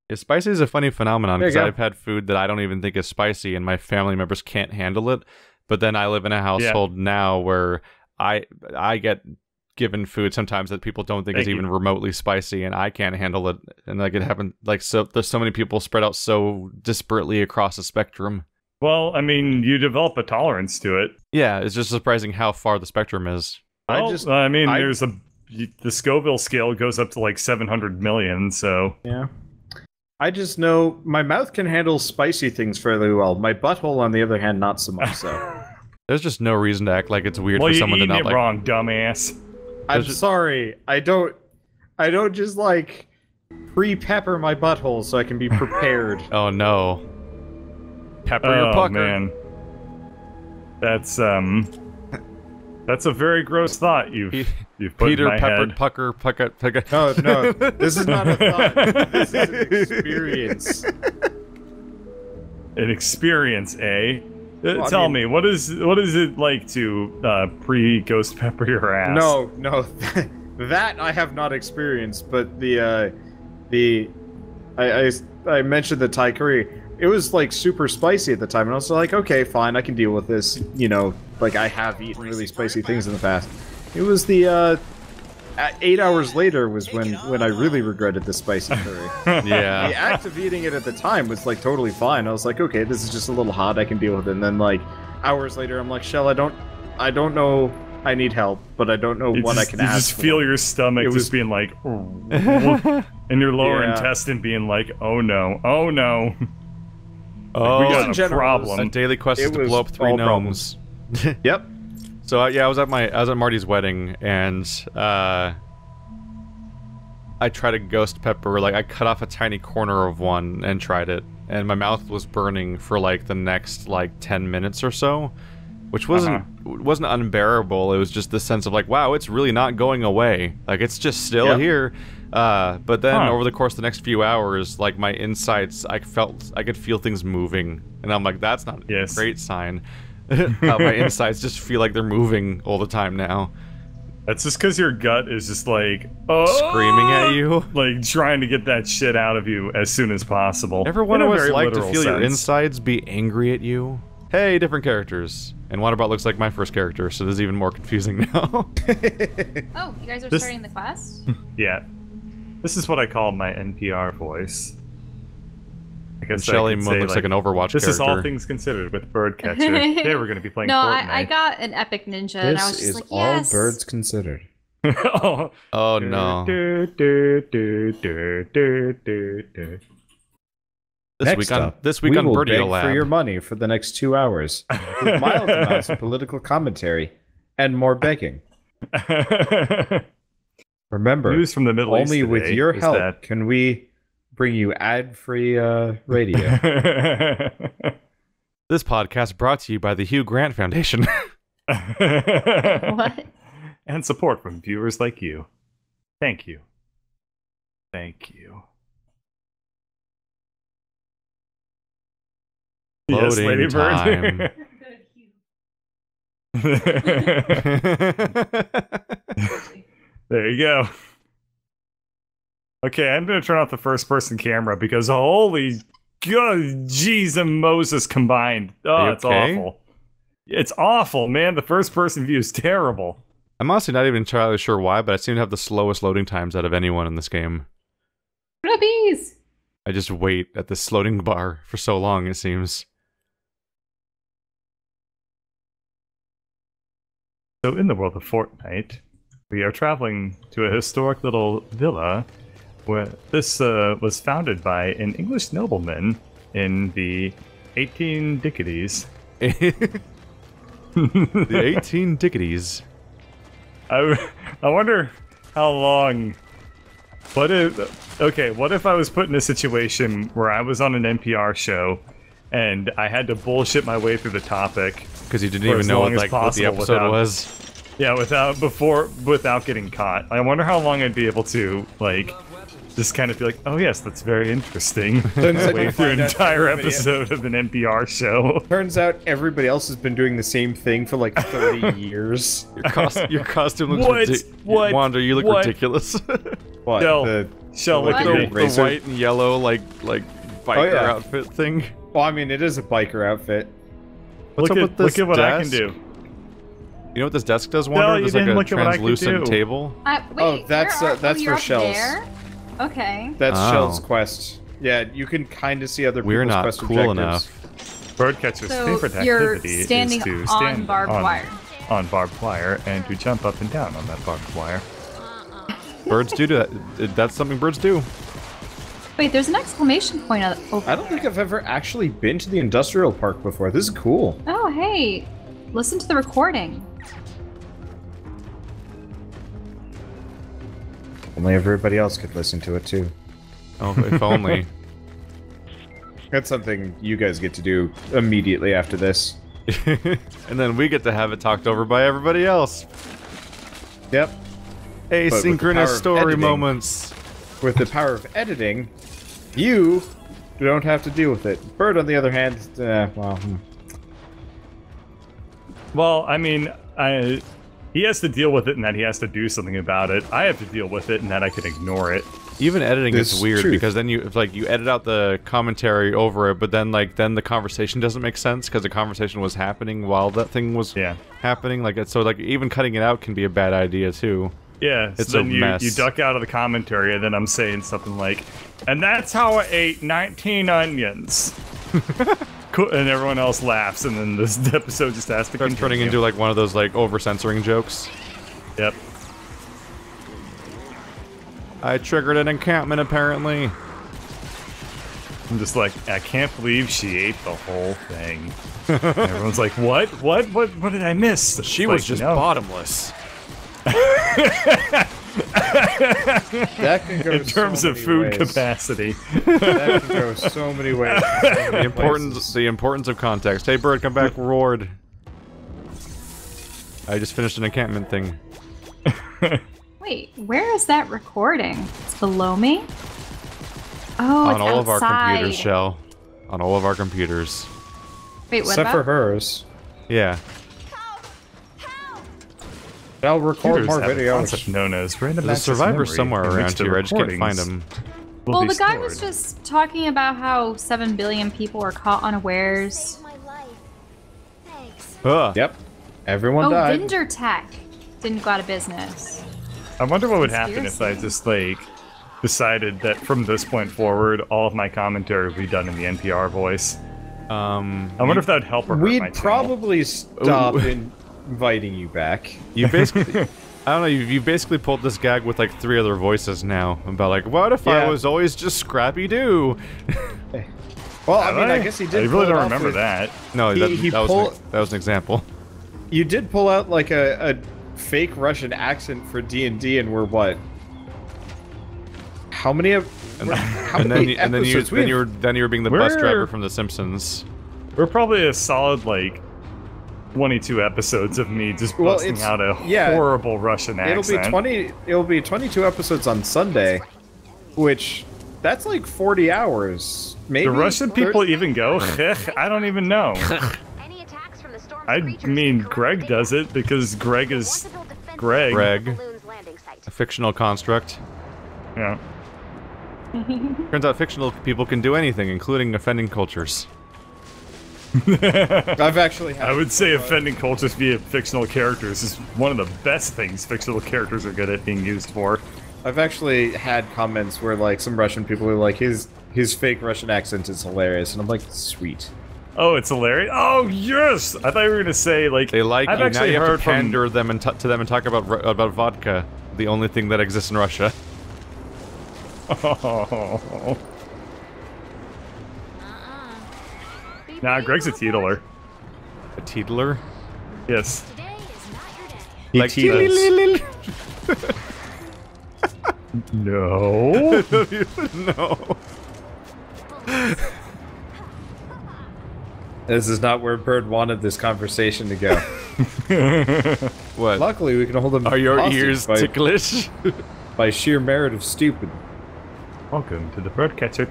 Yeah, spicy is a funny phenomenon There you because go. I've had food that I don't even think is spicy, and my family members can't handle it. But then I live in a household now where I get given food sometimes that people don't think is even remotely spicy, and I can't handle it. And like it happened, like so there's so many people spread out so disparately across the spectrum. Well, I mean, you develop a tolerance to it. Yeah, it's just surprising how far the spectrum is. Well, there's the Scoville scale goes up to like 700 million, so... Yeah. I just know my mouth can handle spicy things fairly well. My butthole, on the other hand, not so much so. There's just no reason to act like it's weird well, for someone to not it like... wrong, dumbass. I'm sorry. I don't just like pre-pepper my butthole so I can be prepared. Oh no. Pepper your pucker. Man. That's a very gross thought you've put Peter in my peppered head. pucker. No, this is not a thought. This is an experience. An experience, eh? Well, Tell me, what is it like to pre-ghost pepper your ass? No, that I have not experienced. But I mentioned the Thai curry. It was like super spicy at the time, and I was like, okay, fine, I can deal with this. You know, like I have eaten really spicy things in the past. It was the 8 hours later was when I really regretted the spicy curry. Yeah. The act of eating it at the time was like totally fine. I was like, okay, this is just a little hot, I can deal with it. And then like hours later, I'm like, Shell, I don't know. I need help, but I don't know what I can ask. You just feel your stomach just being like, and your lower intestine being like, oh no, oh no. Oh, we got a problem. A daily quest is to blow up 3 gnomes. Yep. So yeah, I was at Marty's wedding, and I tried a ghost pepper. Like I cut off a tiny corner of one and tried it, and my mouth was burning for like the next like 10 minutes or so, which wasn't unbearable. It was just the sense of like, wow, it's really not going away. Like it's just still here. But then over the course of the next few hours, like my insides, I could feel things moving, and I'm like, that's not a great sign. My insides just feel like they're moving all the time now. That's just because your gut is just like, screaming at you, like trying to get that shit out of you as soon as possible. Everyone always like to feel your insides be angry at you. Hey, different characters. And Wanabout looks like my first character, so this is even more confusing now. Oh, you guys are starting the quest? Yeah. This is what I call my NPR voice. Shelly looks like an Overwatch character. This is all things considered with Birdcatcher. Today we're going to be playing Fortnite. No, I got an epic ninja, and I was just like, yes. All birds considered. Oh no. This week on Birdie Lab. For your money for the next 2 hours, with mild amounts of political commentary and more begging. Remember, news from the Middle East only with your help can we bring you ad-free radio. This podcast brought to you by the Hugh Grant Foundation. What? And support from viewers like you. Thank you. Thank you. Loading yes, time. There you go. Okay, I'm gonna turn off the first-person camera because holy God, jeez and Moses combined. Oh, it's awful. It's awful, man. The first-person view is terrible. I'm honestly not even entirely sure why, but I seem to have the slowest loading times out of anyone in this game. Rubbies! I just wait at this loading bar for so long, it seems. So in the world of Fortnite, we are traveling to a historic little villa where this was founded by an English nobleman in the 18 Dickities. The 18 Dickities. I wonder how long... what if I was put in a situation where I was on an NPR show and I had to bullshit my way through the topic because you didn't even know what the episode was. Yeah, without getting caught. I wonder how long I'd be able to like just kind of be like, oh yes, that's very interesting. Way through an entire episode of an NPR show. Turns out everybody else has been doing the same thing for like 30 years. Your costume looks ridiculous. Wander, you look ridiculous. What? No. Shell, look Like at the me. white and yellow, like biker outfit thing. Well, I mean, it is a biker outfit. What's up with this Look at what I can desk? do. You know what this desk does, No, Wonder? you There's like didn't a look at what I could translucent do. table. Wait, Oh, that's you're for up shells. there? Okay. That's Oh. Shell's quest. Yeah, you can kind of see other people's We're not quest cool objectives. enough. Birdcatcher's So favorite you're activity standing is to on stand barbed wire. on barbed wire and to jump up and down on that barbed wire. Birds do that. That's something birds do. Wait, there's an exclamation point over I don't think I've ever actually been to the industrial park before. This is cool. Oh, hey. Listen to the recording. Only everybody else could listen to it too. Oh, if only. That's something you guys get to do immediately after this. And then we get to have it talked over by everybody else. Yep. Asynchronous with the power of story editing- moments. With the power of editing, you don't have to deal with it. Bird, on the other hand, well, Well, I mean, he has to deal with it and that he has to do something about it. I have to deal with it and that I can ignore it. Even editing This is is weird true. because then you edit out the commentary over it, but then the conversation doesn't make sense because the conversation was happening while that thing was happening. So even cutting it out can be a bad idea too. Yeah, It's so a then mess. you duck out of the commentary and then I'm saying something like, and that's how I ate 19 onions. Cool, and everyone else laughs and then this episode just has to Starts turning continue. into like one of those like over censoring jokes. Yep. I triggered an encampment apparently. I'm just like, I can't believe she ate the whole thing. And everyone's like, what? What did I miss? She It's was like, just no. bottomless. that can go In terms so of many food ways. capacity. That can go so many ways. The importance of context. Hey bird, come back, roared. I just finished an encampment thing. Wait, where is that recording? It's below me? Oh, On it's all of our outside. computers, Shell. On all of our computers. Wait, what Except for about? hers. Yeah. I'll record Computers more have a videos. concept known as random There's a access survivor memory, somewhere in which around the here. I just can't find recordings him. will Well, be the guy was stored. just talking about how 7 billion people are caught unawares. Saved my life. Thanks. Ugh. Yep. Everyone Oh, died. Vendor Tech didn't go out of business. I wonder what would happen if I Conspiracy. just like decided that from this point forward, all of my commentary would be done in the NPR voice. I wonder if that would help or hurt my We'd channel. probably stop Ooh. inviting you back. You basically, I don't know. You basically pulled this gag with like 3 other voices now about like, what if I Yeah. was always just Scrappy Doo? Well, I mean, I guess he did. I pull really it don't off remember with- that. No, He that pulled- was an example. You did pull out like a fake Russian accent for D&D, and we're what? How many of? How And many then you episodes? We have- then you were being the bus We're- driver from The Simpsons. We're probably a solid like 22 episodes of me just Well, busting it's- out a yeah. horrible Russian accent. It'll be 22 episodes on Sunday, which that's like 40 hours. Maybe Do Russian people 30 even go? I don't even know. Any attacks from the storm's I creatures mean, can Greg collect does data. it because Greg Want is to build defenses Greg. Greg. around the balloon's landing site. A fictional construct. Yeah. Turns out fictional people can do anything, including offending cultures. I've actually had. I would say offending cultures via fictional characters is one of the best things fictional characters are good at being used for. I've actually had comments where like some Russian people are like his fake Russian accent is hilarious, and I'm like, sweet. Oh, it's hilarious. Oh, yes! I thought you were going to say, like, They like I've you. Now actually you have heard to from... pander them and to them and talk about vodka, the only thing that exists in Russia. Oh. Nah, Greg's a teetotaler. A teetotaler? Yes. Today is not your day. He Like teeters. No. No. This is not where Bird wanted this conversation to go. What? Luckily, we can hold him Are your hostage ears by, ticklish? by sheer merit of stupid. Welcome to the Birdcatcher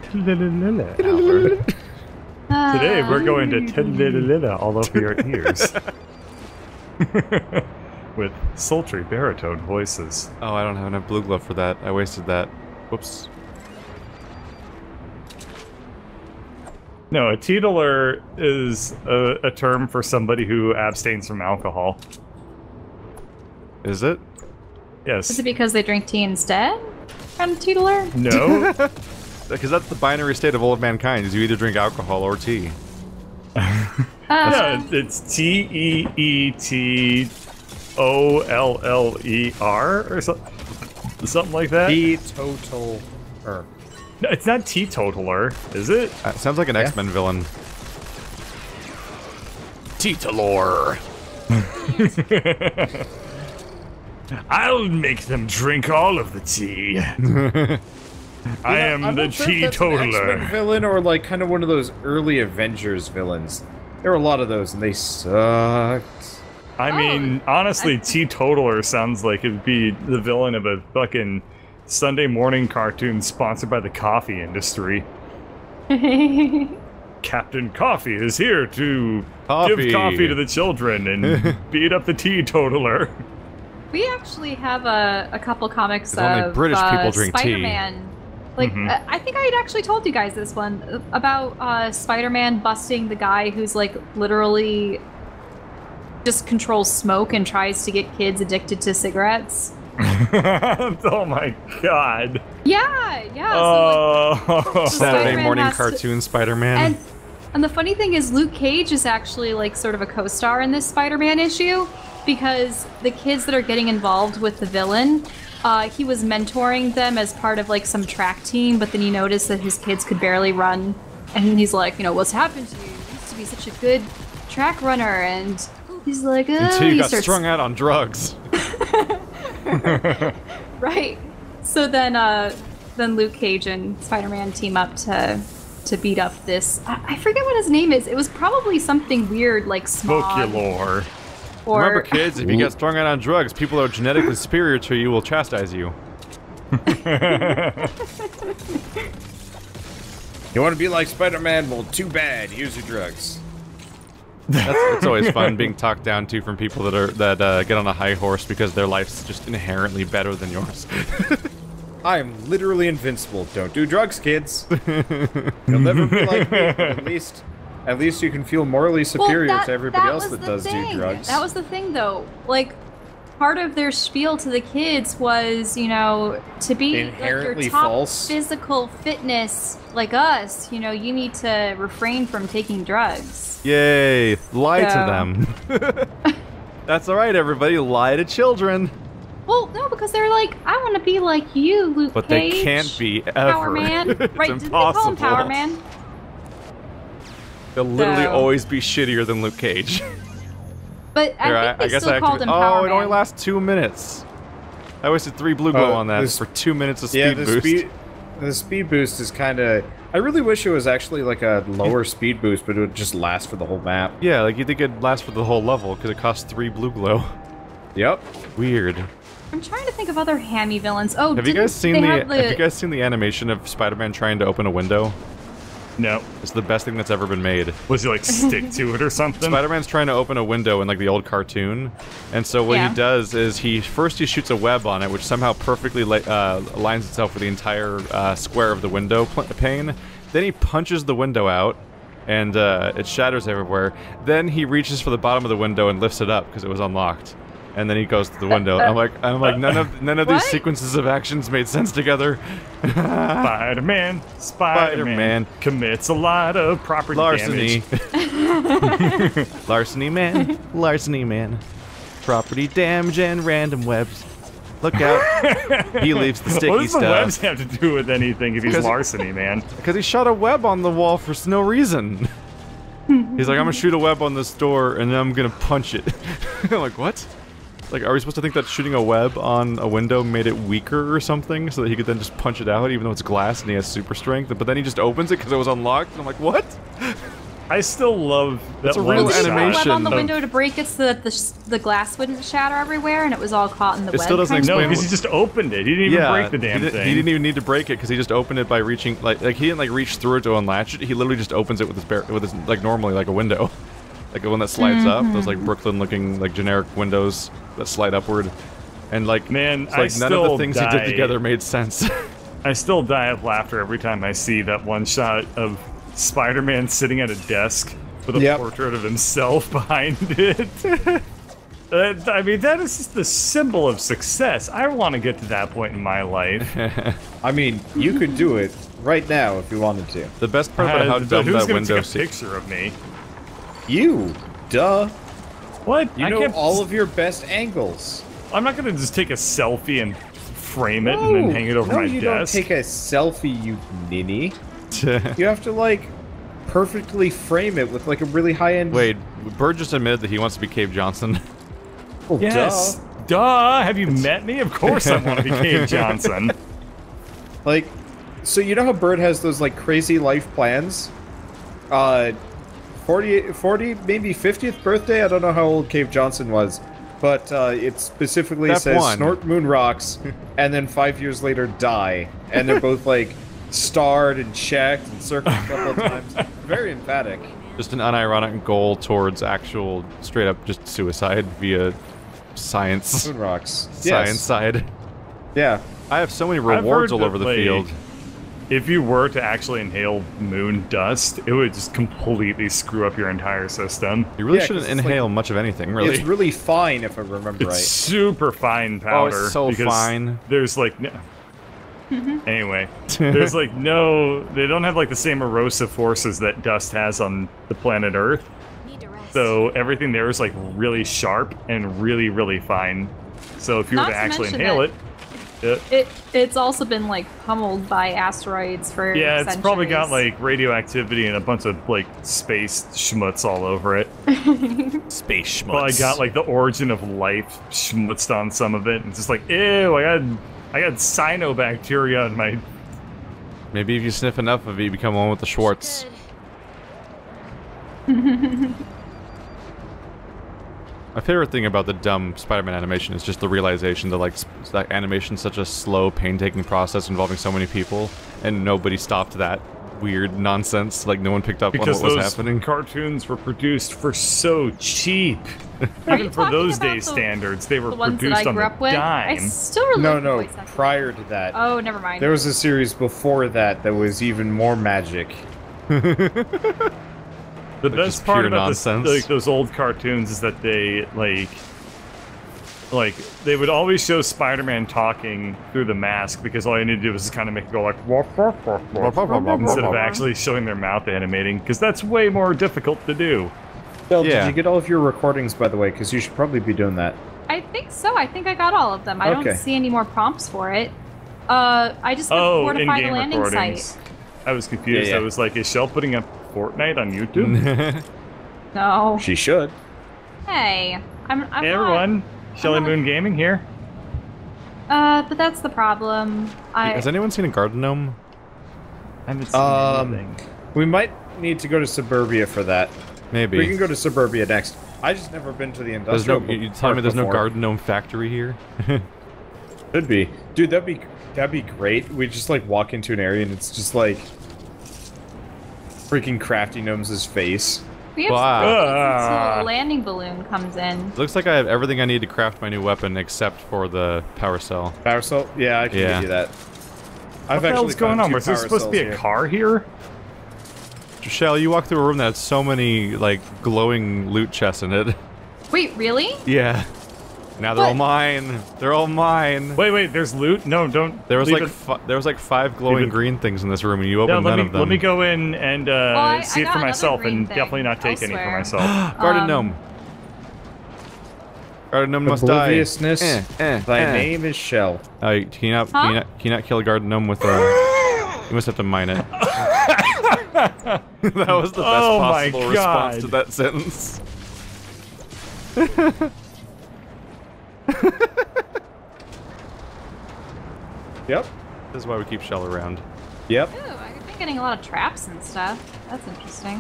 hour. Today we're going to tell all over your ears. With sultry baritone voices. Oh, I don't have enough blue glove for that. I wasted that. Whoops. No, a teetotaler is a term for somebody who abstains from alcohol. Is it? Yes. Is it because they drink tea instead? From teetotaler? No. Because that's the binary state of old mankind, is you either drink alcohol or tea. Yeah, it's Teetoller or something like that. Teetotaler. No, it's not teetotaler, is it? Sounds like an X-Men villain. Teetotaler. I'll make them drink all of the tea. I am the teetotaler. X-Men villain or like kind of one of those early Avengers villains. There were a lot of those and they sucked. I mean, honestly, teetotaler sounds like it'd be the villain of a fucking Sunday morning cartoon sponsored by the coffee industry. Captain Coffee is here to give coffee to the children and beat up the teetotaler. We actually have a couple comics of only British people drink tea. Spider-Man. Like, I think I had actually told you guys this one about Spider-Man busting the guy who's like literally just controls smoke and tries to get kids addicted to cigarettes. Oh my god. Yeah. Oh. So, Saturday morning has cartoon Spider-Man. And the funny thing is, Luke Cage is actually like sort of a co-star in this Spider-Man issue because the kids that are getting involved with the villain, he was mentoring them as part of like some track team, but then he noticed that his kids could barely run, and he's like, what's happened to you? You used to be such a good track runner, and he's like, until you got strung out on drugs. Right. So then Luke Cage and Spider-Man team up to beat up this. I forget what his name is. It was probably something weird like Smog. Folklore. Or Remember, kids, if you get strung out on drugs, people who are genetically superior to you will chastise you. You want to be like Spider-Man? Well, too bad. Use your drugs. It's always fun being talked down to from people that get on a high horse because their life's just inherently better than yours. I am literally invincible. Don't do drugs, kids. You'll never be like me. But at least you can feel morally superior to everybody else that does do drugs. That was the thing, though. Like, part of their spiel to the kids was, to be inherently like your top false physical fitness like us, you need to refrain from taking drugs. Yay! Lie to them. That's alright, everybody. Lie to children. Well, no, because they're like, I want to be like you, Luke But Cage. they can't be ever. Power Man. It's Right, didn't they call him impossible. Power Man? They'll literally So- always be shittier than Luke Cage. But I think they still called him Power Man. it only lasts 2 minutes. I wasted 3 blue glow on that for 2 minutes of speed boost. The speed boost is kind of... I really wish it was actually like a lower speed boost, but it would just last for the whole map. Yeah, like you think it'd last for the whole level because it costs 3 blue glow. Yep. Weird. I'm trying to think of other hammy villains. Oh, Have you guys seen they have have you guys seen the animation of Spider-Man trying to open a window? No. It's the best thing that's ever been made. Was he like stick to it or something? Spider-Man's trying to open a window in like the old cartoon, and so what he does is he shoots a web on it, which somehow perfectly aligns itself with the entire square of the window pane. Then he punches the window out, and it shatters everywhere. Then he reaches for the bottom of the window and lifts it up because it was unlocked. And then he goes to the window. I'm like, none of these sequences of actions made sense together. Spider-Man commits a lot of property Larceny. damage. Larceny man. Property damage and random webs. Look out. He leaves the sticky What does the stuff. webs have to do with anything if he's larceny, man? Because he shot a web on the wall for no reason. He's like, I'm gonna shoot a web on this door and then I'm gonna punch it. I'm like, what? Like, are we supposed to think that shooting a web on a window made it weaker or something so that he could then just punch it out even though it's glass and he has super strength? But then he just opens it because it was unlocked and I'm like, what? I still love that It's a one real Did he put a animation web on the of- window to break it so that the glass wouldn't shatter everywhere and it was all caught in the It web? still doesn't kind of No, explain because he just opened it. He didn't even break the damn thing. He didn't even need to break it because he just opened it by reaching like he didn't like reach through it to unlatch it. He literally just opens it with his like normally like a window, like a one that slides up. Those like Brooklyn looking like generic windows that slide upward, and like Man, it's like I none of the still things he die. did together made sense. I still die of laughter every time I see that one shot of Spider-Man sitting at a desk with a Yep. portrait of himself behind it. I mean, that is just the symbol of success. I want to get to that point in my life. I mean, you could do it right now if you wanted to. The best part about how dumb who's that gonna window take a seat. picture of me? You, duh. What? You know all of your best angles. I'm not gonna just take a selfie and frame it and then hang it over no, my you desk. don't take a selfie, you ninny. You have to, like, perfectly frame it with, like, a really high-end... Wait, Bird just admitted that he wants to be Cave Johnson. Oh, Yes. duh. Duh. Have you met me? Of course I want to be Cave Johnson. Like, so you know how Bird has those, like, crazy life plans? 40, maybe 50th birthday? I don't know how old Cave Johnson was. But it specifically Step says 1. snort moon rocks, and then 5 years later die. And they're both, like, starred and checked and circled a couple of times. Very emphatic. Just an unironic goal towards actual, straight up, just suicide via science. Moon rocks. Science Yes. side. Yeah. I have so many I've rewards heard all over that, the like, field. If you were to actually inhale moon dust, it would just completely screw up your entire system. You really Yeah, shouldn't 'cause it's inhale much of anything, really. It's really fine, if I remember It's right. super fine powder. Oh, it's so because fine. There's like no... Anyway, there's like no... They don't have like the same erosive forces that dust has on the planet Earth. Need to rest. So everything there is like really sharp and really, really fine. So if you were Not to to actually mention inhale that it's also been like pummeled by asteroids for yeah, it's probably got centuries. like radioactivity and a bunch of like space schmutz all over it. Space schmutz. Probably got like the origin of life schmutzed on some of it. And it's just like, ew, I got cyanobacteria in my... Maybe if you sniff enough of it, you become one with the Schwartz. Good. My favorite thing about the dumb Spider-Man animation is just the realization that, like, that animation's such a slow, painstaking process involving so many people, and nobody stopped that weird nonsense. Like, no one picked up Because on what was those happening. cartoons were produced for so cheap. Are you Even for talking those about days' the- standards, they were The ones that produced I on grew the up with. I dime. still really No, like the no, voice acting. prior to that. Oh, never mind. There was a series before that that was even more magic. The Like, best just part pure about this, nonsense. like those old cartoons is that they like they would always show Spider-Man talking through the mask because all you need to do is just kind of make it go like woof, woof, woof, woof, instead of actually showing their mouth animating, because that's way more difficult to do. Bill, Yeah. did you get all of your recordings, by the way? Because you should probably be doing that. I think so. I think I got all of them. I Okay. don't see any more prompts for it. I just got Oh, fortified in-game landing recordings. site. I was confused. Yeah, yeah. I was like, is Shell putting up Fortnite on YouTube? No. She should. Hey, I'm Hey not- everyone, Shelly not- Moon Gaming here. But that's the problem. Has anyone seen a garden gnome? I haven't seen anything. We might need to go to Suburbia for that. Maybe. We can go to Suburbia next. I just never been to the There's no. industrial. You telling me there's no before. garden gnome factory here? Could be, dude. That'd be great. We just like walk into an area and it's just like freaking Crafty Gnomes' face. We have Wow. until a landing balloon comes in. Looks like I have everything I need to craft my new weapon except for the power cell. Power cell? Yeah, I can Yeah. give you that. What the hell's going on? Was there supposed to be a car here? Shell, you walk through a room that had so many, like, glowing loot chests in it. Wait, really? Yeah. Now they're all What? mine. They're all mine. Wait, there's loot? No, don't. There was leave like it. there was like 5 glowing it- green things in this room, and you No, opened none of them. let me go in and I see it got for another myself, green and thing definitely not take any for elsewhere. myself. Garden gnome. Garden gnome must die. Obliviousness. Thy eh. name is Shell. Oh, can you not, Huh? can you not kill a garden gnome with a... You must have to mine it. That was the best Oh my possible response God. to that sentence. Yep. This is why we keep Shell around. Yep. Ooh, I've been getting a lot of traps and stuff. That's interesting.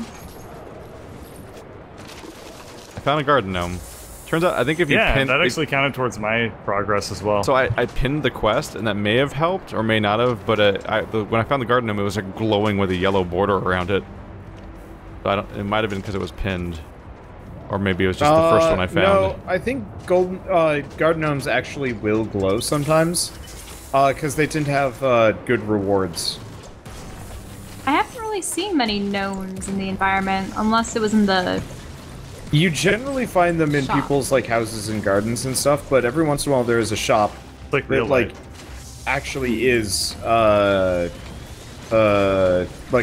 I found a garden gnome. Turns out, I think if you Yeah, pin... that actually counted towards my progress as well. So I pinned the quest, and that may have helped, or may not have, but when I found the garden gnome, it was like glowing with a yellow border around it. So it might have been because it was pinned. Or maybe it was just the first one I found. No, I think garden gnomes actually will glow sometimes, because they tend to have good rewards. I haven't really seen many gnomes in the environment, unless it was in the... You generally find them in Shop. people's like houses and gardens and stuff, but every once in a while there is a shop Like that real like life. actually is like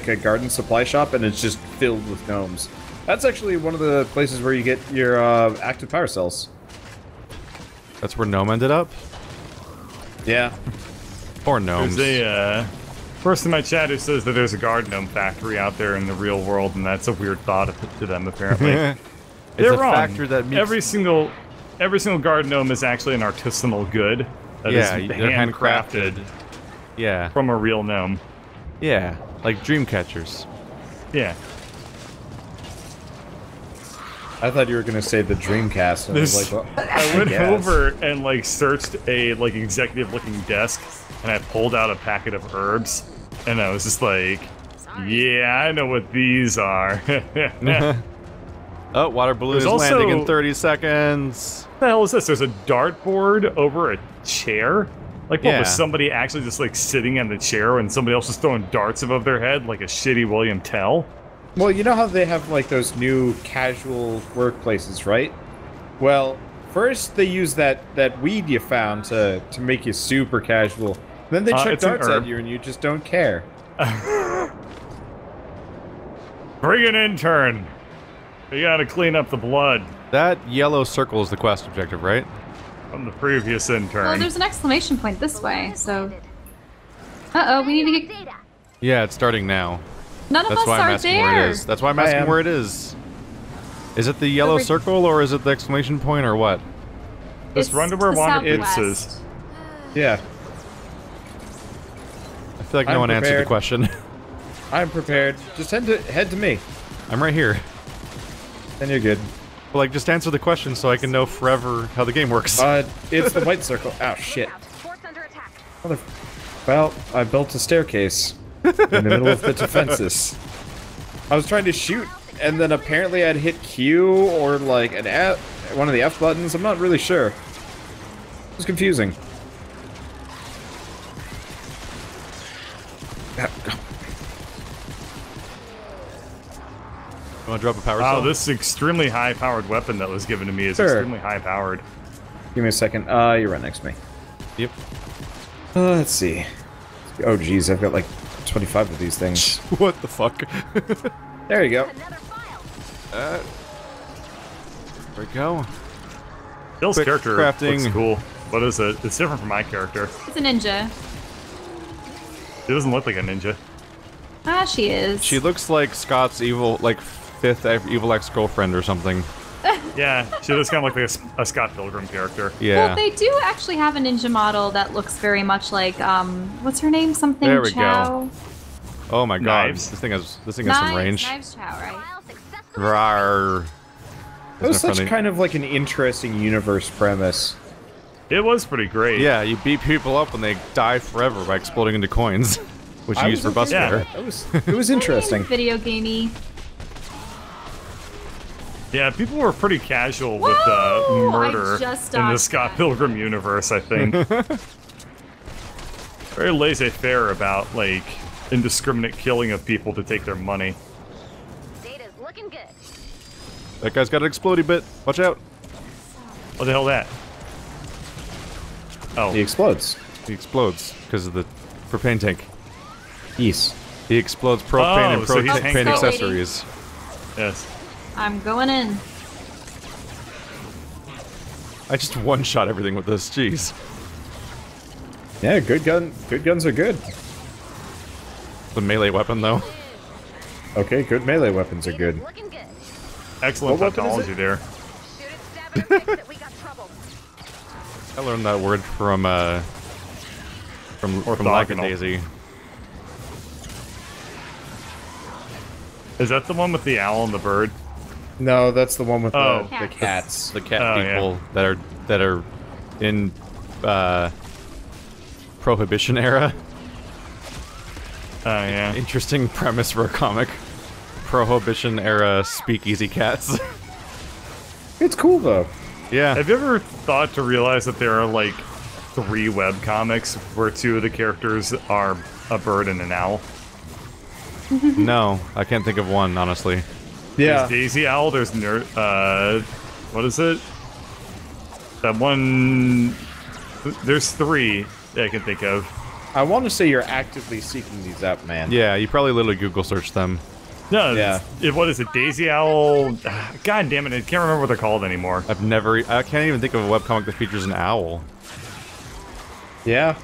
a garden supply shop, and it's just filled with gnomes. That's actually one of the places where you get your active power cells. That's where Gnome ended up? Yeah. Poor gnomes. There's a person in my chat who says that there's a guard gnome factory out there in the real world, and that's a weird thought to them apparently. It's They're a wrong. factor that meets... Every single guard gnome is actually an artisanal good that Yeah, is they're handcrafted Yeah. from a real gnome. Yeah. Like dream catchers. Yeah. I thought you were gonna say the Dreamcast, and I was This- like, well, I went guess. over and like searched a like executive looking desk, and I pulled out a packet of herbs, and I was just like, yeah, I know what these are. Oh, water balloon is There's landing in also- 30 seconds. What the hell is this? There's a dartboard over a chair? Like, what, Yeah. was somebody actually just, like, sitting in the chair and somebody else was throwing darts above their head like a shitty William Tell? Well, you know how they have like those new casual workplaces, right? Well, first they use that weed you found to make you super casual. Then they chuck it's an darts herb. at you, and you just don't care. Bring an intern! We gotta clean up the blood That yellow circle is the quest objective, right? from the previous intern. Well, there's an exclamation point this way, so... Uh-oh, we need to get... Data. Yeah, it's starting now. None of That's us why I'm are asking where it there! is. That's why I'm I asking am. where it is. Is it the yellow Over- circle or is it the exclamation point or what? Just It's run to where the Wanda southwest. is. Yeah, I feel like no I'm one answered the prepared. question. I'm prepared. Just head to me, I'm right here. and you're good. But like, just answer the question so I can know forever how the game works. It's the white circle. Oh shit. Out. Fort's under attack. Well, I built a staircase in the middle of the defenses. I was trying to shoot, and then apparently I'd hit Q or like an F, one of the F buttons. I'm not really sure. It was confusing. You want to drop a power Wow, cell? this extremely high-powered weapon that was given to me is Sure. extremely high-powered. Give me a second. You're right next to me. Yep. Let's see. Oh geez, I've got like 25 of these things. What the fuck? There you go. Another file. There we go. Bill's Quick character crafting. looks cool. What is it? It's different from my character. It's a ninja. She doesn't look like a ninja. Ah, she is. She looks like Scott's evil, like fifth evil ex-girlfriend or something. Yeah, she looks kind of like a Scott Pilgrim character. Yeah. Well, they do actually have a ninja model that looks very much like, what's her name? Something There we go. Chow. Oh my god, Knives. this thing has some range. Knives Chow, right? File successfully. Rawr. That was Isn't that such funny? kind of like an interesting universe premise. It was pretty great. Yeah, you beat people up and they die forever by exploding into coins, which you I use was for bus okay with fare. that. It was interesting. Video gamey. Yeah, people were pretty casual with Whoa! I murder just in the dodged Scott that. Pilgrim universe, I think. Very laissez-faire about, like, indiscriminate killing of people to take their money. Data's looking good. That guy's got an explodey bit. Watch out. What the hell that? Oh, He explodes. He explodes because of the propane tank. Yes. He explodes propane Oh, and so he's propane hanging out. accessories. yes. I'm going in. I just one-shot everything with this. Jeez. Yeah, good gun. Good guns are good. The melee weapon, though. Okay, good melee weapons are good. Looking good. Excellent What weapon is technology it? there. Students stabbing and fix it. We got trouble. I learned that word from Orthogonal. Lackadaisy. Is that the one with the owl and the bird? No, that's the one with Oh. the cats. The cat Oh, yeah. people that are in Prohibition era. Oh, yeah. Interesting premise for a comic. Prohibition era speakeasy cats. It's cool though. Yeah. Have you ever thought to realize that there are, like, 3 webcomics where 2 of the characters are a bird and an owl? No, I can't think of one, honestly. Yeah. There's Daisy Owl, there's what is it? That one... There's 3 that I can think of. I want to say you're actively seeking these out, man. Yeah, you probably literally Google searched them. No, Yeah. What is it? Daisy Owl? God damn it, I can't remember what they're called anymore. I can't even think of a webcomic that features an owl. Yeah.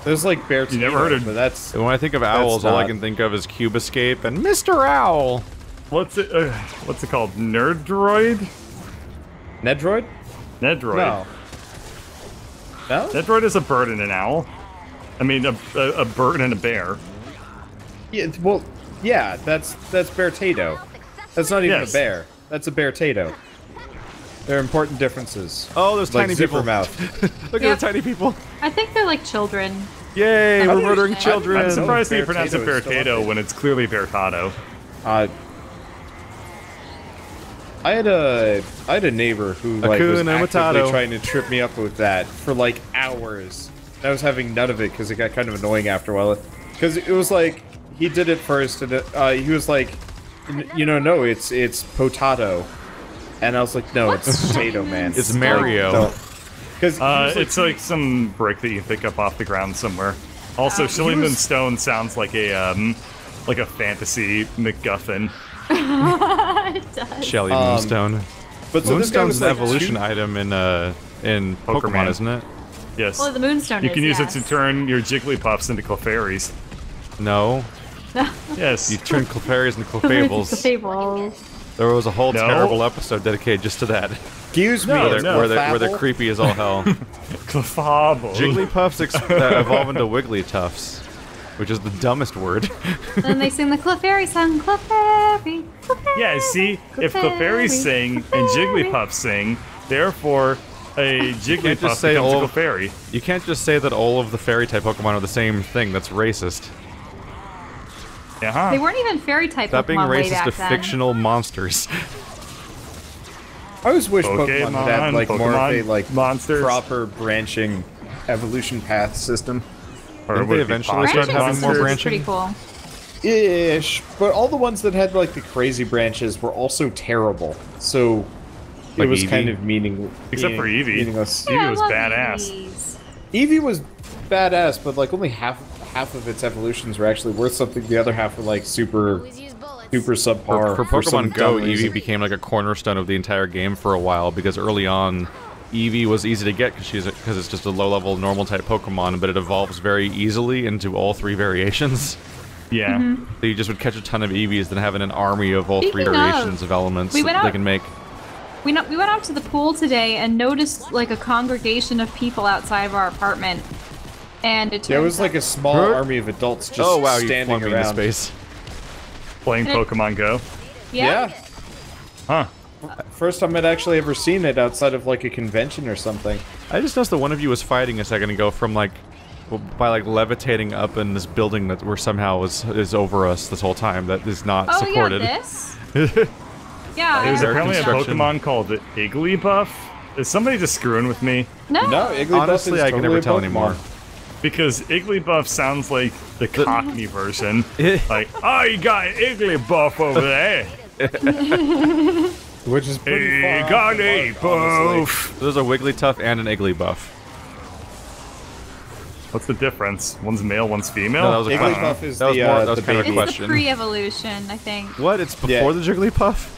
There's like Bear You never heard of- but that's... When I think of owls, all I not- can think of is Cube Escape and Mr. Owl. What's it called? Nerdroid? Nedroid? Nedroid. No. No? Nedroid is a bird and an owl. I mean, a bird and a bear. Yeah, well, yeah, that's Bear-tato. That's not even Yes. a bear. That's a Bear-tato. There are important differences. Oh, there's Like tiny zipper people. mouth. Look Yep. at the tiny people. I think they're like children. Yay, we're think- murdering I- children. I'm surprised that you Bear-tato pronounce it is still Bear-tato up when it's clearly Bear-tato. I had a neighbor who like was Hakuna actively Matata. trying to trip me up with that for like hours. I was having none of it because it got kind of annoying after a while. Because it was like he did it first, and he was like, no, it's potato, and I was like, no, it's potato, man. It's Mario. Because It's like some brick that you pick up off the ground somewhere. Also, Shilling Moon Stone sounds like a fantasy MacGuffin. It does. Shelly Moonstone. but so this guy Moonstone's was an like evolution item in Pokemon, Man. isn't it? Yes. Well, the Moonstone You is, can use yes. it to turn your Jigglypuffs into Clefairies. No. Yes. You turn Clefairies into Clefables. Fables. There was a whole No. terrible episode dedicated just to that. Excuse me, No, Where they're Clefable? creepy as all hell. Clefable. Jigglypuffs evolve into Wigglytuffs, which is the dumbest word. Then they sing the Clefairy song, Clefairy, Clefairy. Yeah, see, if Clefairies sing and Jigglypuff sing, therefore a Jigglypuff just say becomes a all- Clefairy. You can't just say that all of the fairy-type Pokemon are the same thing. That's racist. Uh-huh. They weren't even fairy type Stop being Pokemon way racist back to then. fictional monsters. I always wish Pokemon had had like more of a Pokemon like monsters. proper branching evolution path system. Or Didn't would they it be eventually Fox start Branching having more systems is branching? pretty cool. Ish, but all the ones that had like the crazy branches were also terrible. So Like it was Eevee? kind of Except for Eevee. meaningless. Eevee Yeah, I was love badass. Eevees. Eevee was badass, but like only half of its evolutions were actually worth something. The other half were like super Always use bullets. subpar. For some Pokemon Go, dumb Eevee reason. became like a cornerstone of the entire game for a while because early on, Eevee was easy to get because it's just a low-level normal-type Pokemon, but it evolves very easily into all 3 variations. Yeah. So you just would catch a ton of Eevees, then having an army of all 3 Speaking of, variations of elements we went that they out- can make. We went out to the pool today and noticed like a congregation of people outside of our apartment. And it There turns was like out- a small Huh? army of adults just Oh wow, you standing flung me into around. space. Playing And it- Pokemon Go. Yeah. Huh. First time I'd actually ever seen it outside of like a convention or something. I just noticed that one of you was fighting a second ago from like by like levitating up in this building that where somehow is over us this whole time that is not Oh supported. yeah, this. Yeah. There's I- Air apparently a construction. Pokemon called Igglybuff. Is somebody just screwing with me? No. No, Igglybuff Honestly, is I can totally never a tell Pokemon. anymore. Because Igglybuff sounds like the Cockney version. Eh. Like, oh, you got Igglybuff over there. Which is pretty Hey, far got off the a mark, honestly. buff. There's a Wigglytuff and an Igglybuff. What's the difference? One's male, one's female? No, that was a Igglybuff question. is That was the, more. uh, That was the kind of a baby. It's question. the pre-evolution, I think. What? It's before Yeah. the Jigglypuff?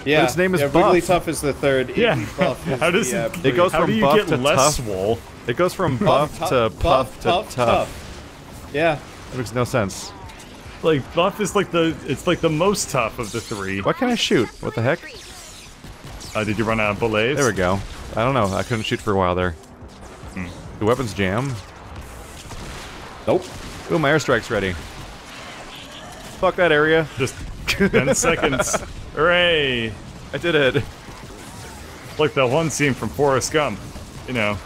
Yeah, its name is yeah, Buff. Wigglytuff is the third. Yeah. Igglybuff is How does the, it- It goes How from do you buff get to less tough. swole? It goes from buff to puff to tough. Yeah. That makes no sense. Like, buff is like the most tough of the 3. Why can't I shoot? What the heck? Did you run out of bullets? There we go. I don't know. I couldn't shoot for a while there. The weapons jam. Nope. Ooh, my airstrike's ready. Fuck that area. Just 10 seconds. Hooray! I did it. Like that one scene from Forrest Gump. You know,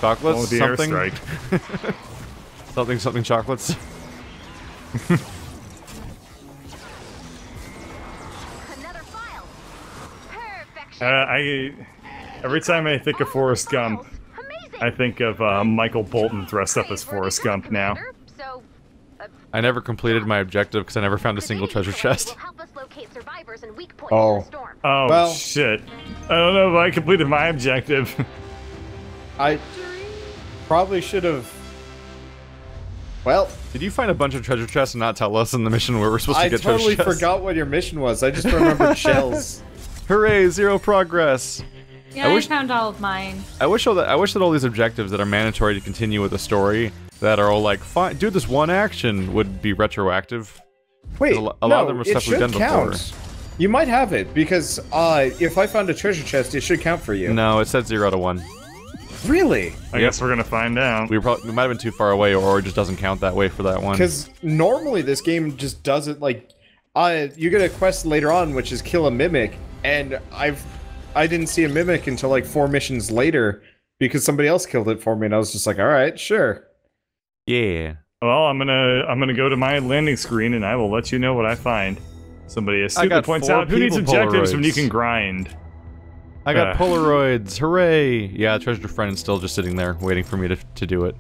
Chocolates? one with the Something? airstrike. Something chocolates. Another file. Perfection. Every time I think of Forrest Gump, Amazing. I think of Michael Bolton dressed up as Forrest Gump now. So, I never completed my objective because I never found a The single dating treasure squad chest. will help us locate survivors and weak points Oh. in the storm. Oh, Well- shit. I don't know if I completed my objective. I probably should have. Well, Did you find a bunch of treasure chests and not tell us in the mission where we're supposed to I get totally treasure chests? forgot what your mission was. I just remembered shells. Hooray, 0 progress. Yeah, I I, wish- found all of mine. I wish that all these objectives that are mandatory to continue with the story that are all like, fine, do this one action would be retroactive. Wait, A lot no, of them are it stuff we've should done count. before. You might have it because if I found a treasure chest, it should count for you. No, it said 0 to 1. Really? I guess we're gonna find out. We might have been too far away, or it just doesn't count that way for that one. Because normally this game just does it like, you get a quest later on which is kill a mimic, and I didn't see a mimic until like 4 missions later because somebody else killed it for me, and I was just like, all right, sure. Yeah. Well, I'm gonna go to my landing screen and I will let you know what I find. Somebody astutely got points 4 out, who needs people objectives when you Polaroids. can grind? I got Ugh. Polaroids. Hooray! Yeah, treasure friend is still just sitting there waiting for me to do it.